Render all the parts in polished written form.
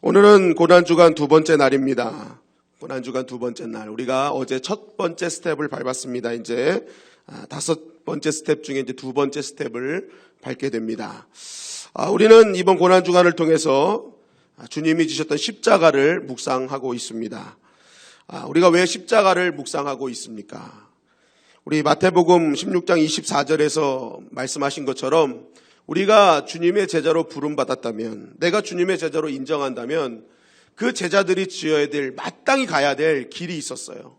오늘은 고난주간 두 번째 날입니다. 고난주간 두 번째 날. 우리가 어제 첫 번째 스텝을 밟았습니다. 이제 다섯 번째 스텝 중에 이제 두 번째 스텝을 밟게 됩니다. 우리는 이번 고난주간을 통해서 주님이 지셨던 십자가를 묵상하고 있습니다. 우리가 왜 십자가를 묵상하고 있습니까? 우리 마태복음 16장 24절에서 말씀하신 것처럼 우리가 주님의 제자로 부름받았다면, 내가 주님의 제자로 인정한다면 그 제자들이 지어야 될, 마땅히 가야 될 길이 있었어요.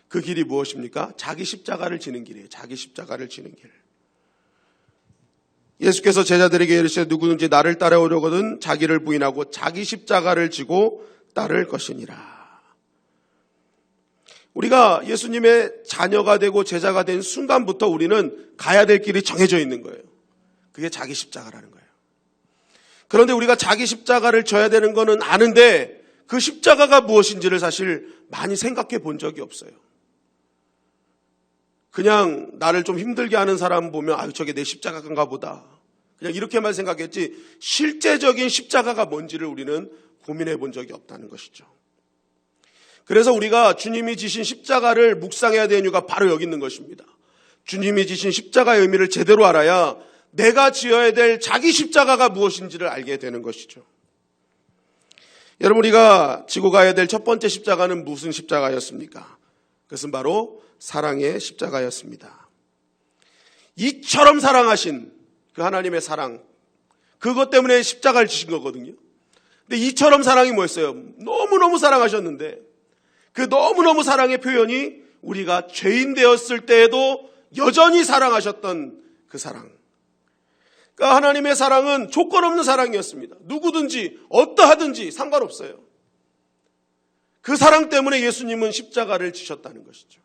그 길이 무엇입니까? 자기 십자가를 지는 길이에요. 자기 십자가를 지는 길. 예수께서 제자들에게 이르시되 누구든지 나를 따라오려거든 자기를 부인하고 자기 십자가를 지고 따를 것이니라. 우리가 예수님의 자녀가 되고 제자가 된 순간부터 우리는 가야 될 길이 정해져 있는 거예요. 그게 자기 십자가라는 거예요. 그런데 우리가 자기 십자가를 져야 되는 거는 아는데 그 십자가가 무엇인지를 사실 많이 생각해 본 적이 없어요. 그냥 나를 좀 힘들게 하는 사람 보면 저게 내 십자가인가 보다. 그냥 이렇게만 생각했지 실제적인 십자가가 뭔지를 우리는 고민해 본 적이 없다는 것이죠. 그래서 우리가 주님이 지신 십자가를 묵상해야 되는 이유가 바로 여기 있는 것입니다. 주님이 지신 십자가의 의미를 제대로 알아야 내가 지어야 될 자기 십자가가 무엇인지를 알게 되는 것이죠. 여러분, 우리가 지고 가야 될 첫 번째 십자가는 무슨 십자가였습니까? 그것은 바로 사랑의 십자가였습니다. 이처럼 사랑하신 그 하나님의 사랑, 그것 때문에 십자가를 지신 거거든요. 근데 이처럼 사랑이 뭐였어요? 너무너무 사랑하셨는데 그 너무너무 사랑의 표현이 우리가 죄인 되었을 때에도 여전히 사랑하셨던 그 사랑. 그러니까 하나님의 사랑은 조건 없는 사랑이었습니다. 누구든지 어떠하든지 상관없어요. 그 사랑 때문에 예수님은 십자가를 지셨다는 것이죠.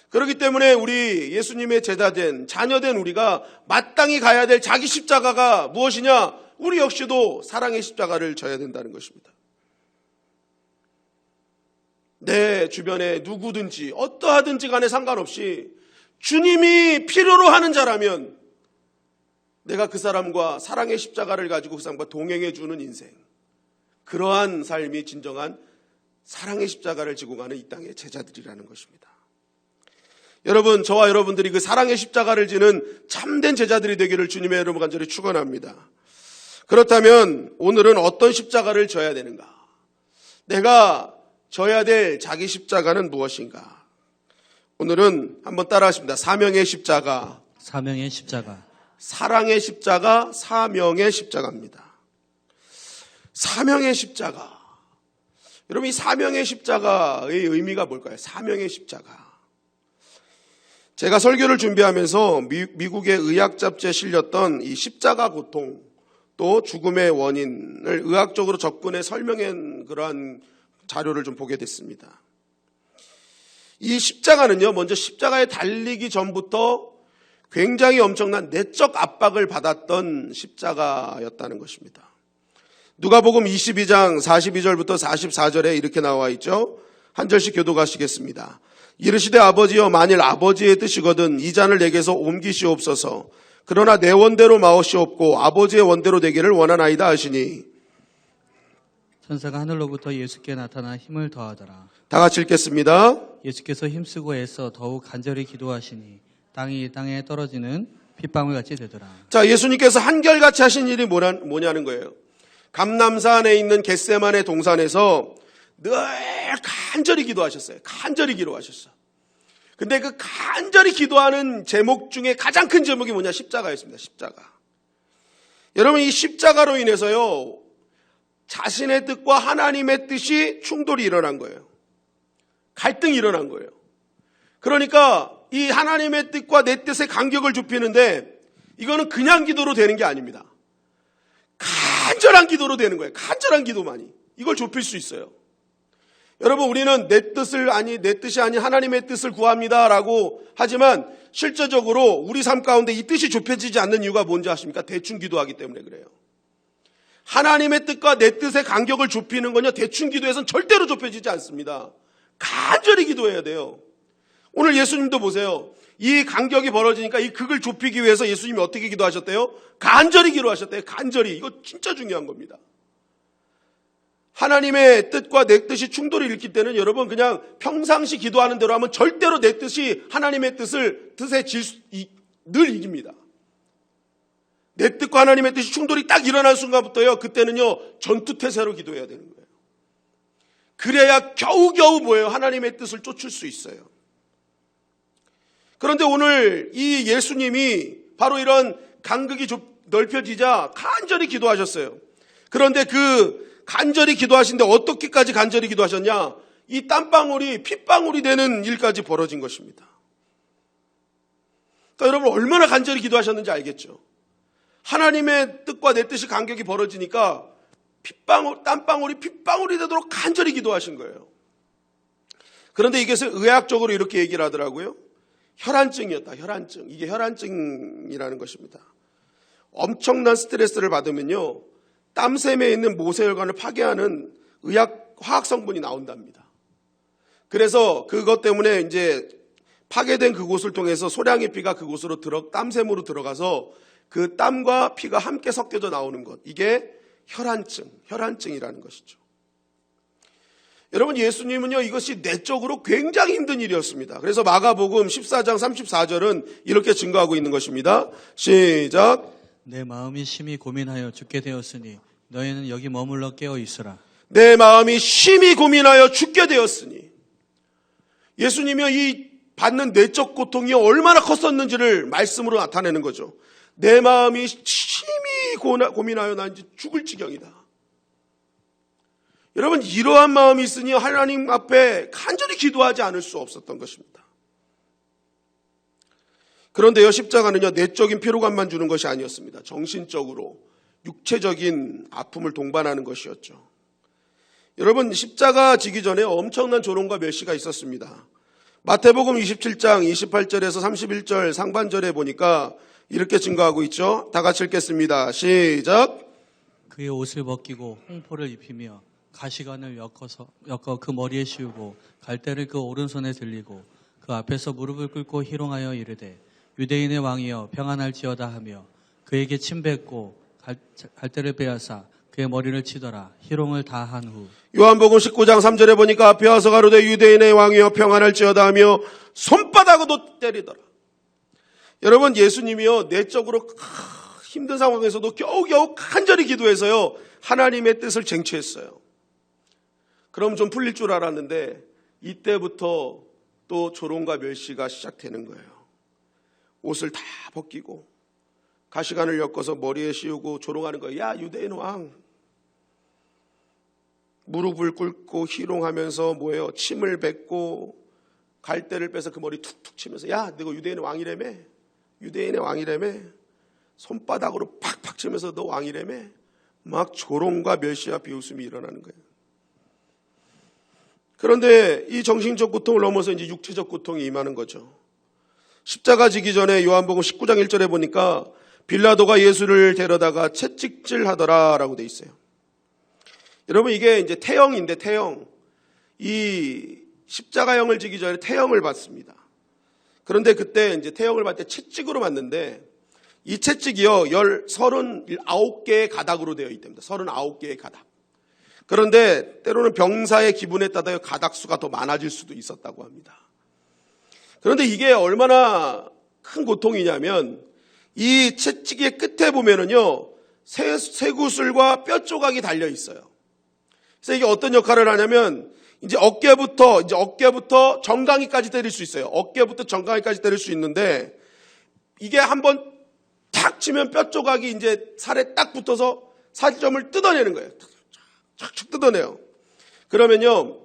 그렇기 때문에 우리 예수님의 제자된 자녀된 우리가 마땅히 가야 될 자기 십자가가 무엇이냐? 우리 역시도 사랑의 십자가를 져야 된다는 것입니다. 내 주변에 누구든지 어떠하든지 간에 상관없이 주님이 필요로 하는 자라면 내가 그 사람과 사랑의 십자가를 가지고 그 사람과 동행해 주는 인생, 그러한 삶이 진정한 사랑의 십자가를 지고 가는 이 땅의 제자들이라는 것입니다. 여러분, 저와 여러분들이 그 사랑의 십자가를 지는 참된 제자들이 되기를 주님의 이름으로 간절히 축원합니다. 그렇다면 오늘은 어떤 십자가를 져야 되는가? 내가 져야 될 자기 십자가는 무엇인가? 오늘은 한번 따라하십니다. 사명의 십자가, 사명의 십자가, 사랑의 십자가, 사명의 십자가입니다. 사명의 십자가. 여러분, 이 사명의 십자가의 의미가 뭘까요? 사명의 십자가. 제가 설교를 준비하면서 미국의 의학 잡지에 실렸던 이 십자가 고통, 또 죽음의 원인을 의학적으로 접근해 설명한 그러한 자료를 좀 보게 됐습니다. 이 십자가는요, 먼저 십자가에 달리기 전부터 굉장히 엄청난 내적 압박을 받았던 십자가였다는 것입니다. 누가복음 22장 42절부터 44절에 이렇게 나와 있죠. 한 절씩 교독하시겠습니다. 이르시되 아버지여, 만일 아버지의 뜻이거든 이 잔을 내게서 옮기시옵소서. 그러나 내 원대로 마옵시옵고 아버지의 원대로 되기를 원하나이다 하시니. 천사가 하늘로부터 예수께 나타나 힘을 더하더라. 다 같이 읽겠습니다. 예수께서 힘쓰고 애써 더욱 간절히 기도하시니 땅이 땅에 떨어지는 핏방울같이 되더라. 자, 예수님께서 한결같이 하신 일이 뭐냐는 거예요. 감람산에 있는 겟세마네 동산에서 늘 간절히 기도하셨어요. 간절히 기도하셨어. 근데 그 간절히 기도하는 제목 중에 가장 큰 제목이 뭐냐? 십자가였습니다. 십자가. 여러분, 이 십자가로 인해서요, 자신의 뜻과 하나님의 뜻이 충돌이 일어난 거예요. 갈등이 일어난 거예요. 그러니까 이 하나님의 뜻과 내 뜻의 간격을 좁히는데 이거는 그냥 기도로 되는 게 아닙니다. 간절한 기도로 되는 거예요. 간절한 기도만이 이걸 좁힐 수 있어요. 여러분, 우리는 내 뜻이 아닌 하나님의 뜻을 구합니다라고 하지만 실제적으로 우리 삶 가운데 이 뜻이 좁혀지지 않는 이유가 뭔지 아십니까? 대충 기도하기 때문에 그래요. 하나님의 뜻과 내 뜻의 간격을 좁히는 건요, 대충 기도해서는 절대로 좁혀지지 않습니다. 간절히 기도해야 돼요. 오늘 예수님도 보세요. 이 간격이 벌어지니까 이 극을 좁히기 위해서 예수님이 어떻게 기도하셨대요? 간절히 기도하셨대요. 간절히. 이거 진짜 중요한 겁니다. 하나님의 뜻과 내 뜻이 충돌이 일으킬 때는 여러분 그냥 평상시 기도하는 대로 하면 절대로 내 뜻이 하나님의 뜻에 늘 이깁니다. 내 뜻과 하나님의 뜻이 충돌이 딱 일어난 순간부터요, 그때는요 전투태세로 기도해야 되는 거예요. 그래야 겨우겨우 뭐예요? 하나님의 뜻을 쫓을 수 있어요. 그런데 오늘 이 예수님이 바로 이런 간극이 넓혀지자 간절히 기도하셨어요. 그런데 그 간절히 기도하신데 어떻게까지 간절히 기도하셨냐? 이 땀방울이 핏방울이 되는 일까지 벌어진 것입니다. 그러니까 여러분 얼마나 간절히 기도하셨는지 알겠죠? 하나님의 뜻과 내 뜻이 간격이 벌어지니까 땀방울이 핏방울이 되도록 간절히 기도하신 거예요. 그런데 이것을 의학적으로 이렇게 얘기를 하더라고요. 혈안증이었다. 혈안증. 이게 혈안증이라는 것입니다. 엄청난 스트레스를 받으면요, 땀샘에 있는 모세혈관을 파괴하는 화학 성분이 나온답니다. 그래서 그것 때문에 이제 파괴된 그곳을 통해서 소량의 피가 그곳으로 땀샘으로 들어가서 그 땀과 피가 함께 섞여져 나오는 것. 이게 혈안증이라는 것이죠. 여러분, 예수님은요, 이것이 내적으로 굉장히 힘든 일이었습니다. 그래서 마가복음 14장 34절은 이렇게 증거하고 있는 것입니다. 시작. 내 마음이 심히 고민하여 죽게 되었으니 너희는 여기 머물러 깨어 있으라. 내 마음이 심히 고민하여 죽게 되었으니. 예수님이요, 이 받는 내적 고통이 얼마나 컸었는지를 말씀으로 나타내는 거죠. 내 마음이 심히 고민하여 난 이제 죽을 지경이다. 여러분, 이러한 마음이 있으니 하나님 앞에 간절히 기도하지 않을 수 없었던 것입니다. 그런데요, 십자가는요, 내적인 피로감만 주는 것이 아니었습니다. 정신적으로 육체적인 아픔을 동반하는 것이었죠. 여러분, 십자가 지기 전에 엄청난 조롱과 멸시가 있었습니다. 마태복음 27장 28절에서 31절 상반절에 보니까 이렇게 증거하고 있죠. 다 같이 읽겠습니다. 시작. 그의 옷을 벗기고 홍포를 입히며 가시관을 엮어 그 머리에 씌우고 갈대를 그 오른손에 들리고 그 앞에서 무릎을 꿇고 희롱하여 이르되 유대인의 왕이여 평안할지어다 하며 그에게 침 뱉고 갈대를 빼앗아 그의 머리를 치더라. 희롱을 다 한 후 요한복음 19장 3절에 보니까 앞에 와서 가로되 유대인의 왕이여 평안할지어다 하며 손바닥으로 때리더라. 여러분, 예수님이요, 내적으로 힘든 상황에서도 겨우겨우 간절히 기도해서요, 하나님의 뜻을 쟁취했어요. 그럼 좀 풀릴 줄 알았는데 이때부터 또 조롱과 멸시가 시작되는 거예요. 옷을 다 벗기고 가시관을 엮어서 머리에 씌우고 조롱하는 거예요. 야, 유대인 왕. 무릎을 꿇고 희롱하면서 뭐예요? 침을 뱉고 갈대를 빼서 그 머리 툭툭 치면서 야, 너가 유대인의 왕이라며? 유대인의 왕이라며? 손바닥으로 팍팍 치면서 너 왕이라며? 막 조롱과 멸시와 비웃음이 일어나는 거예요. 그런데 이 정신적 고통을 넘어서 이제 육체적 고통이 임하는 거죠. 십자가 지기 전에 요한복음 19장 1절에 보니까 빌라도가 예수를 데려다가 채찍질 하더라라고 돼 있어요. 여러분, 이게 이제 태형인데 태형. 이 십자가형을 지기 전에 태형을 받습니다. 그런데 그때 이제 태형을 받을 때 채찍으로 맞는데 이 채찍이요, 39개의 가닥으로 되어 있답니다. 39개의 가닥. 그런데 때로는 병사의 기분에 따라 가닥수가 더 많아질 수도 있었다고 합니다. 그런데 이게 얼마나 큰 고통이냐면 이 채찍의 끝에 보면은요, 쇠구슬과 뼈 조각이 달려 있어요. 그래서 이게 어떤 역할을 하냐면 이제 어깨부터 정강이까지 때릴 수 있어요. 어깨부터 정강이까지 때릴 수 있는데 이게 한번 탁 치면 뼈 조각이 이제 살에 딱 붙어서 살점을 뜯어내는 거예요. 착착 뜯어내요. 그러면요,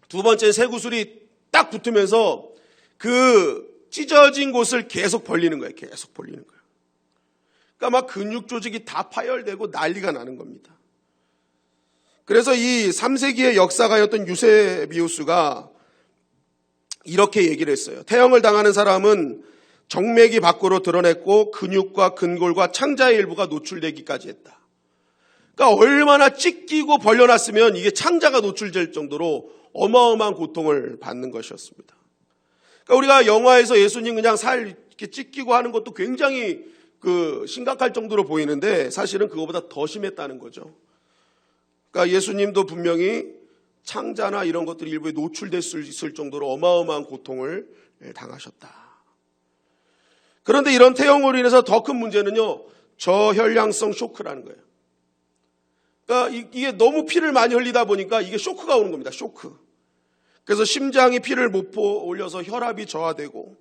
두 번째 쇠구슬이 딱 붙으면서 그 찢어진 곳을 계속 벌리는 거예요. 계속 벌리는 거예요. 그러니까 막 근육 조직이 다 파열되고 난리가 나는 겁니다. 그래서 이 3세기의 역사가였던 유세비우스가 이렇게 얘기를 했어요. 태형을 당하는 사람은 정맥이 밖으로 드러냈고 근육과 근골과 창자의 일부가 노출되기까지 했다. 그러니까 얼마나 찢기고 벌려놨으면 이게 창자가 노출될 정도로 어마어마한 고통을 받는 것이었습니다. 그러니까 우리가 영화에서 예수님 그냥 살 이렇게 찢기고 하는 것도 굉장히 심각할 정도로 보이는데 사실은 그거보다 더 심했다는 거죠. 그러니까 예수님도 분명히 창자나 이런 것들이 일부에 노출될 수 있을 정도로 어마어마한 고통을 당하셨다. 그런데 이런 태형으로 인해서 더 큰 문제는요, 저혈량성 쇼크라는 거예요. 그러니까 이게 너무 피를 많이 흘리다 보니까 이게 쇼크가 오는 겁니다. 쇼크. 그래서 심장이 피를 못 올려서 혈압이 저하되고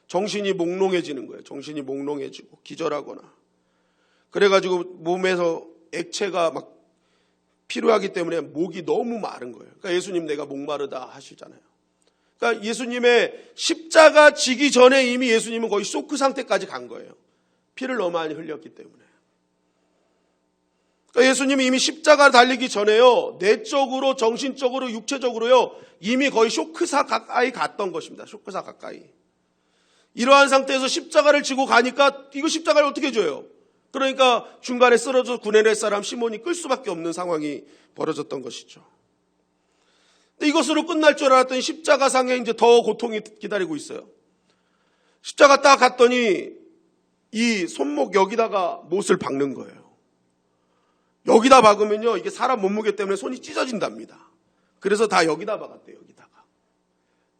정신이 몽롱해지는 거예요. 정신이 몽롱해지고 기절하거나. 그래가지고 몸에서 액체가 막 필요하기 때문에 목이 너무 마른 거예요. 그러니까 예수님 내가 목마르다 하시잖아요. 그러니까 예수님의 십자가 지기 전에 이미 예수님은 거의 쇼크 상태까지 간 거예요. 피를 너무 많이 흘렸기 때문에. 그러니까 예수님이 이미 십자가 달리기 전에요, 내적으로, 정신적으로, 육체적으로요, 이미 거의 쇼크사 가까이 갔던 것입니다. 쇼크사 가까이. 이러한 상태에서 십자가를 지고 가니까 이거 십자가를 어떻게 줘요? 그러니까 중간에 쓰러져 구레네 사람 시몬이 끌 수밖에 없는 상황이 벌어졌던 것이죠. 근데 이것으로 끝날 줄 알았더니 십자가상에 이제 더 고통이 기다리고 있어요. 십자가 딱 갔더니 이 손목 여기다가 못을 박는 거예요. 여기다 박으면요, 이게 사람 몸무게 때문에 손이 찢어진답니다. 그래서 다 여기다 박았대요.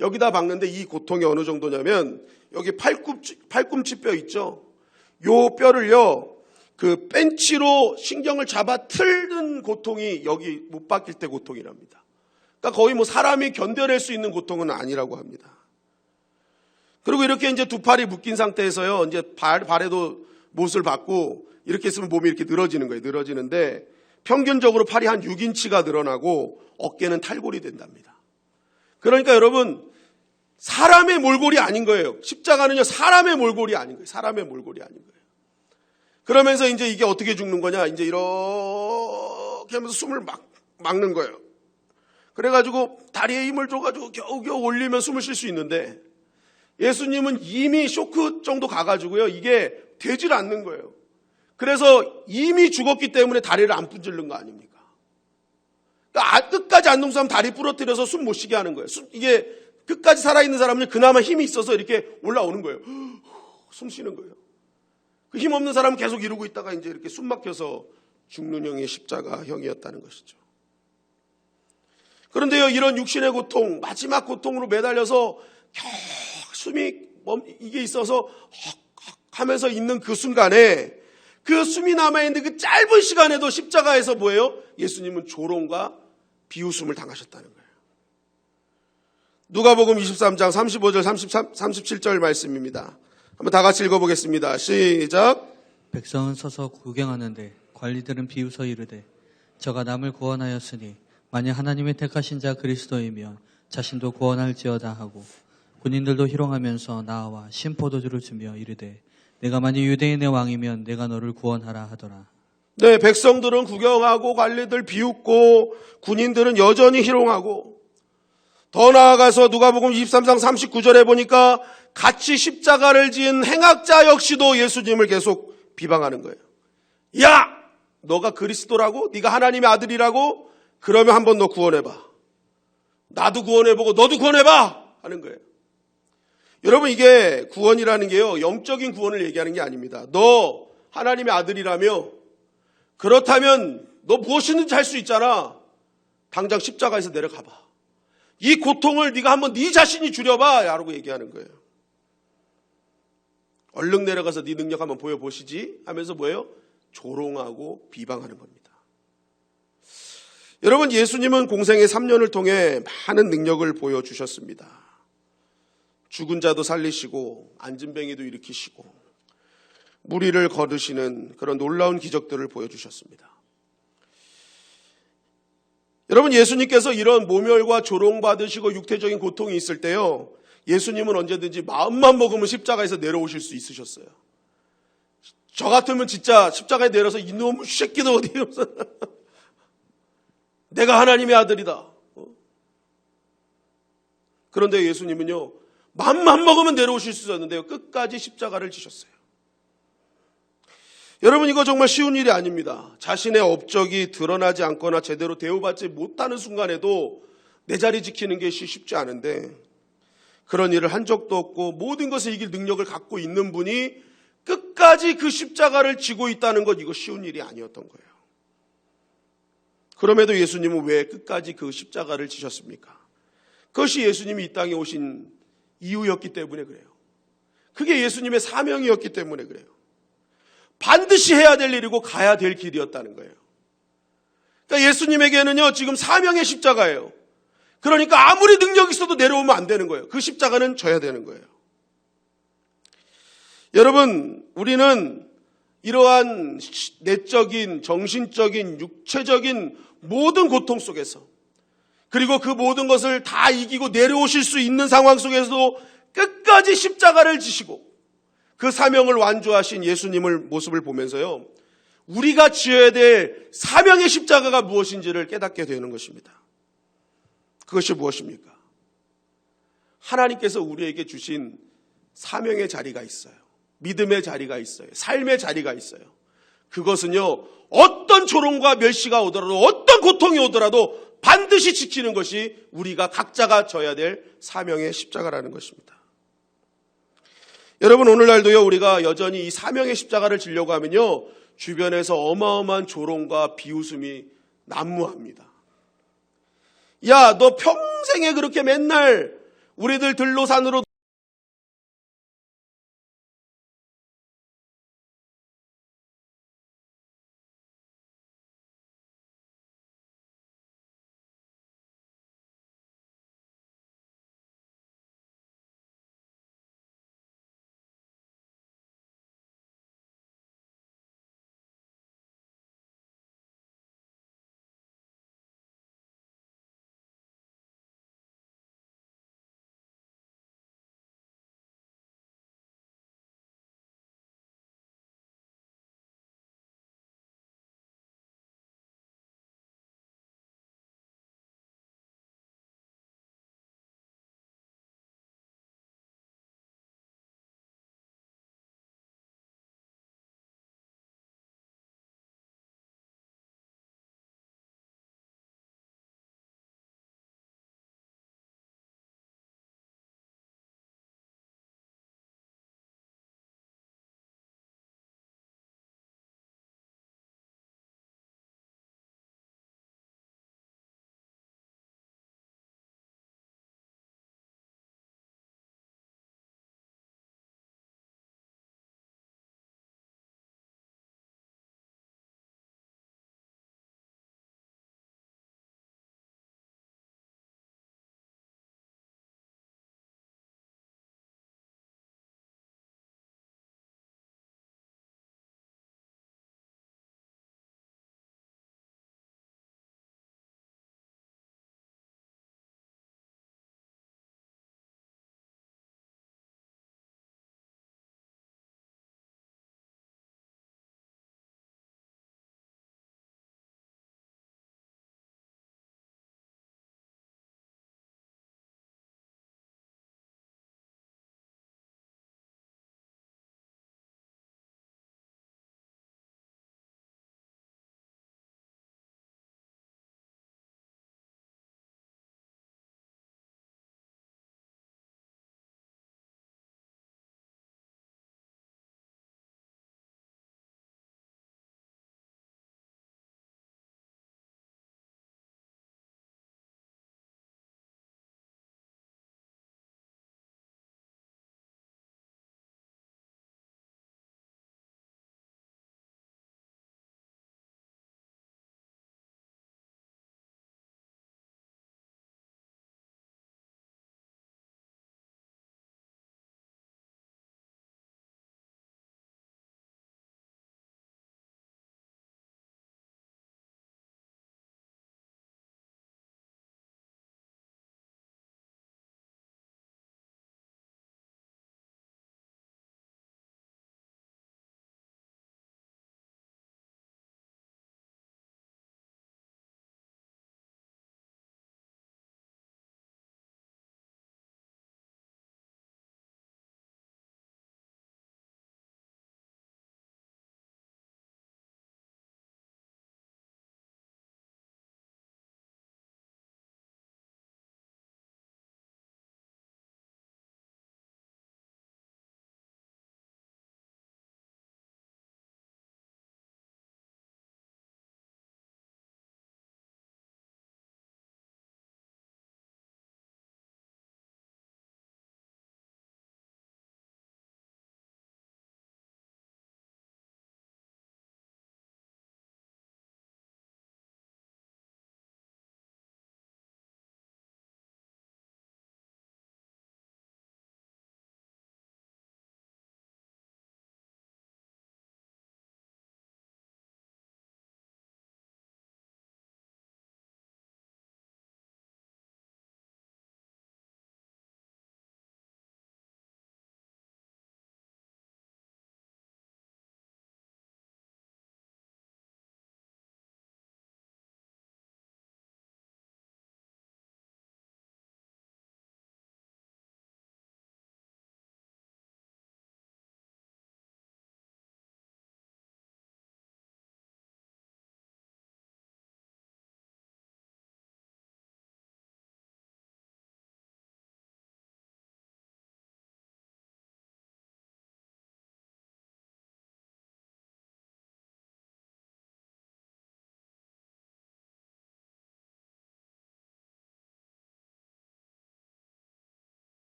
여기다 박는데 이 고통이 어느 정도냐면 여기 팔꿈치 뼈 있죠. 요 뼈를요, 그 벤치로 신경을 잡아 틀는 고통이 여기 못 박힐 때 고통이랍니다. 그러니까 거의 뭐 사람이 견뎌낼 수 있는 고통은 아니라고 합니다. 그리고 이렇게 이제 두 팔이 묶인 상태에서요, 이제 발에도 못을 박고 이렇게 있으면 몸이 이렇게 늘어지는 거예요. 늘어지는데 평균적으로 팔이 한 6인치가 늘어나고 어깨는 탈골이 된답니다. 그러니까 여러분, 사람의 몰골이 아닌 거예요. 십자가는요, 사람의 몰골이 아닌 거예요. 사람의 몰골이 아닌 거예요. 그러면서 이제 이게 어떻게 죽는 거냐, 이제 이렇게 하면서 숨을 막는 거예요. 그래가지고 다리에 힘을 줘가지고 겨우겨우 올리면 숨을 쉴 수 있는데 예수님은 이미 쇼크 정도 가가지고요, 이게 되질 않는 거예요. 그래서 이미 죽었기 때문에 다리를 안 분질른 거 아닙니까? 그러니까 끝까지 안 동사하면 다리 부러뜨려서 숨 못 쉬게 하는 거예요. 이게 끝까지 살아있는 사람은 그나마 힘이 있어서 이렇게 올라오는 거예요. 숨 쉬는 거예요. 그 힘 없는 사람은 계속 이러고 있다가 이제 이렇게 숨 막혀서 죽는 형이 십자가형이었다는 것이죠. 그런데요, 이런 육신의 고통, 마지막 고통으로 매달려서 숨이 이게 있어서 하면서 있는 그 순간에, 그 숨이 남아있는 그 짧은 시간에도 십자가에서 뭐예요? 예수님은 조롱과 비웃음을 당하셨다는 거예요. 누가복음 23장 35절 37절 말씀입니다. 한번 다 같이 읽어보겠습니다. 시작. 백성은 서서 구경하는데 관리들은 비웃어 이르되 저가 남을 구원하였으니 만약 하나님의 택하신 자 그리스도이면 자신도 구원할지어다 하고, 군인들도 희롱하면서 나와 신포도주를 주며 이르되 내가 만약 유대인의 왕이면 내가 너를 구원하라 하더라. 네, 백성들은 구경하고 관리들 비웃고 군인들은 여전히 희롱하고, 더 나아가서 누가복음 23장 39절에 보니까 같이 십자가를 지은 행악자 역시도 예수님을 계속 비방하는 거예요. 야! 너가 그리스도라고? 네가 하나님의 아들이라고? 그러면 한번 너 구원해봐. 나도 구원해보고 너도 구원해봐! 하는 거예요. 여러분, 이게 구원이라는 게요, 영적인 구원을 얘기하는 게 아닙니다. 너 하나님의 아들이라며? 그렇다면 너 무엇이든지 할 수 있잖아. 당장 십자가에서 내려가봐. 이 고통을 네가 한번 네 자신이 줄여봐 라고 얘기하는 거예요. 얼른 내려가서 네 능력 한번 보여보시지 하면서 뭐예요? 조롱하고 비방하는 겁니다. 여러분, 예수님은 공생의 3년을 통해 많은 능력을 보여주셨습니다. 죽은 자도 살리시고 안진뱅이도 일으키시고 무리를 거두시는 그런 놀라운 기적들을 보여주셨습니다. 여러분, 예수님께서 이런 모멸과 조롱받으시고 육체적인 고통이 있을 때요, 예수님은 언제든지 마음만 먹으면 십자가에서 내려오실 수 있으셨어요. 저 같으면 진짜 십자가에 내려서 이놈의 새끼도 어디 있어? 내가 하나님의 아들이다. 그런데 예수님은요, 마음만 먹으면 내려오실 수 있었는데요, 끝까지 십자가를 지셨어요. 여러분, 이거 정말 쉬운 일이 아닙니다. 자신의 업적이 드러나지 않거나 제대로 대우받지 못하는 순간에도 내 자리 지키는 게 쉽지 않은데, 그런 일을 한 적도 없고 모든 것을 이길 능력을 갖고 있는 분이 끝까지 그 십자가를 지고 있다는 것, 이거 쉬운 일이 아니었던 거예요. 그럼에도 예수님은 왜 끝까지 그 십자가를 지셨습니까? 그것이 예수님이 이 땅에 오신 이유였기 때문에 그래요. 그게 예수님의 사명이었기 때문에 그래요. 반드시 해야 될 일이고 가야 될 길이었다는 거예요. 그러니까 예수님에게는요, 지금 사명의 십자가예요. 그러니까 아무리 능력이 있어도 내려오면 안 되는 거예요. 그 십자가는 져야 되는 거예요. 여러분, 우리는 이러한 내적인, 정신적인, 육체적인 모든 고통 속에서, 그리고 그 모든 것을 다 이기고 내려오실 수 있는 상황 속에서도 끝까지 십자가를 지시고 그 사명을 완주하신 예수님을 모습을 보면서요, 우리가 지어야 될 사명의 십자가가 무엇인지를 깨닫게 되는 것입니다. 그것이 무엇입니까? 하나님께서 우리에게 주신 사명의 자리가 있어요. 믿음의 자리가 있어요. 삶의 자리가 있어요. 그것은요, 어떤 조롱과 멸시가 오더라도, 어떤 고통이 오더라도 반드시 지키는 것이 우리가 각자가 져야 될 사명의 십자가라는 것입니다. 여러분, 오늘날도요, 우리가 여전히 이 사명의 십자가를 지려고 하면요, 주변에서 어마어마한 조롱과 비웃음이 난무합니다. 야, 너 평생에 그렇게 맨날 우리들 들로산으로